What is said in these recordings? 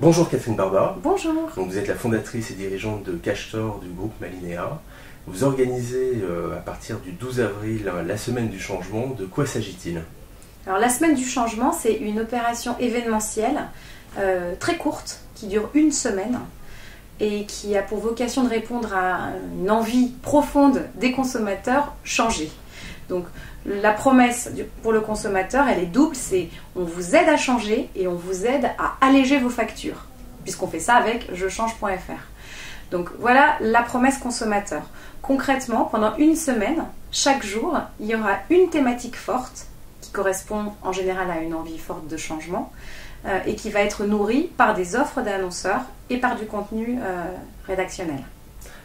Bonjour Catherine Barba. Bonjour. Donc, vous êtes la fondatrice et dirigeante de Cachetor du groupe Malinéa. Vous organisez à partir du 12 avril la semaine du changement. De quoi s'agit-il? Alors la semaine du changement, c'est une opération événementielle très courte qui dure une semaine et qui a pour vocation de répondre à une envie profonde des consommateurs: changer. Donc la promesse pour le consommateur, elle est double, c'est on vous aide à changer et on vous aide à alléger vos factures, puisqu'on fait ça avec jechange.fr. Donc voilà la promesse consommateur. Concrètement, pendant une semaine, chaque jour, il y aura une thématique forte qui correspond en général à une envie forte de changement et qui va être nourrie par des offres d'annonceurs et par du contenu rédactionnel.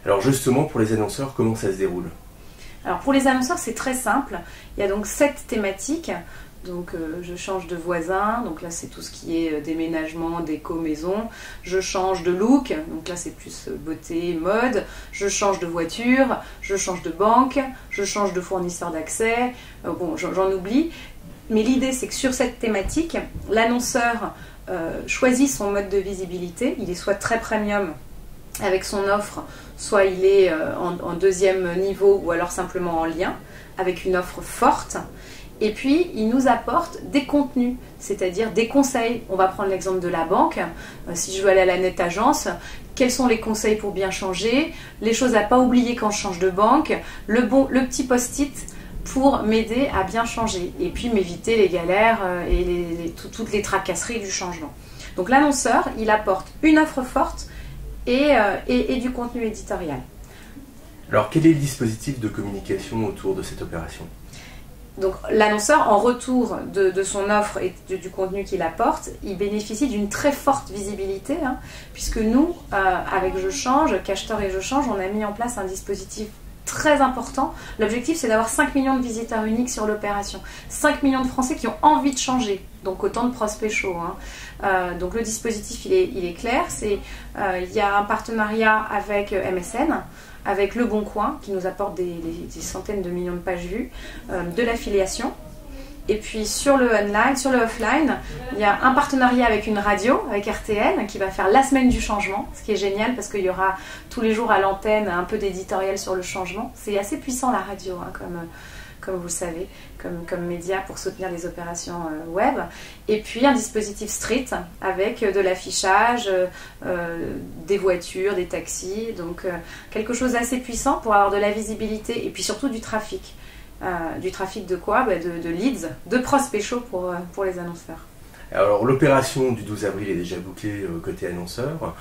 Alors justement, pour les annonceurs, comment ça se déroule? Alors pour les annonceurs, c'est très simple. Il y a donc 7 thématiques. Donc je change de voisin, donc là c'est tout ce qui est déménagement, déco, maison. Je change de look, donc là c'est plus beauté, mode. Je change de voiture, je change de banque, je change de fournisseur d'accès. Bon, j'en oublie. Mais l'idée c'est que sur cette thématique, l'annonceur choisit son mode de visibilité. Il est soit très premium avec son offre, soit il est en deuxième niveau ou alors simplement en lien avec une offre forte. Et puis, il nous apporte des contenus, c'est-à-dire des conseils. On va prendre l'exemple de la banque. Si je veux aller à la net agence, quels sont les conseils pour bien changer? Les choses à ne pas oublier quand je change de banque. Le petit post-it pour m'aider à bien changer. Et puis, m'éviter les galères et toutes les tracasseries du changement. Donc, l'annonceur, il apporte une offre forte et du contenu éditorial. Alors, quel est le dispositif de communication autour de cette opération? Donc l'annonceur, en retour de son offre et du contenu qu'il apporte, il bénéficie d'une très forte visibilité, puisque nous, avec Je Change, Cachetor et Je Change, on a mis en place un dispositif très important. L'objectif, c'est d'avoir 5 millions de visiteurs uniques sur l'opération. 5 millions de Français qui ont envie de changer, donc autant de prospects chauds. Donc le dispositif, il est clair. Il y a un partenariat avec MSN, avec Le Bon Coin, qui nous apporte des centaines de millions de pages vues, de l'affiliation. Et puis sur le online, sur le offline, il y a un partenariat avec une radio, avec RTL, qui va faire la semaine du changement, ce qui est génial parce qu'il y aura tous les jours à l'antenne un peu d'éditorial sur le changement. C'est assez puissant la radio, comme vous le savez, comme média pour soutenir les opérations web. Et puis un dispositif street avec de l'affichage, des voitures, des taxis, donc quelque chose d'assez puissant pour avoir de la visibilité et puis surtout du trafic. Du trafic de quoi? De leads, de prospects chauds pour les annonceurs. Alors l'opération du 12 avril est déjà bouclée côté annonceur,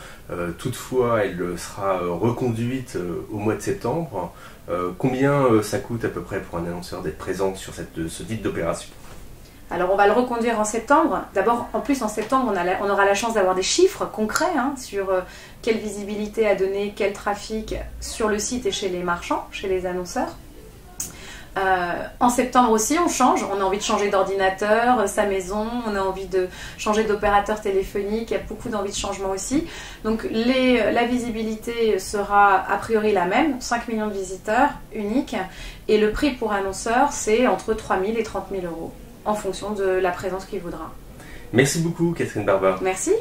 toutefois elle sera reconduite au mois de septembre. Combien ça coûte à peu près pour un annonceur d'être présent sur ce type d'opération? Alors on va le reconduire en septembre. D'abord, en plus en septembre, on aura la chance d'avoir des chiffres concrets sur quelle visibilité a donné, quel trafic sur le site et chez les marchands, chez les annonceurs. En septembre aussi, on change. On a envie de changer d'ordinateur, sa maison, on a envie de changer d'opérateur téléphonique, il y a beaucoup d'envie de changement aussi. Donc la visibilité sera a priori la même, 5 millions de visiteurs uniques, et le prix pour annonceur, c'est entre 3 000 et 30 000 euros, en fonction de la présence qu'il voudra. Merci beaucoup Catherine Barba. Merci.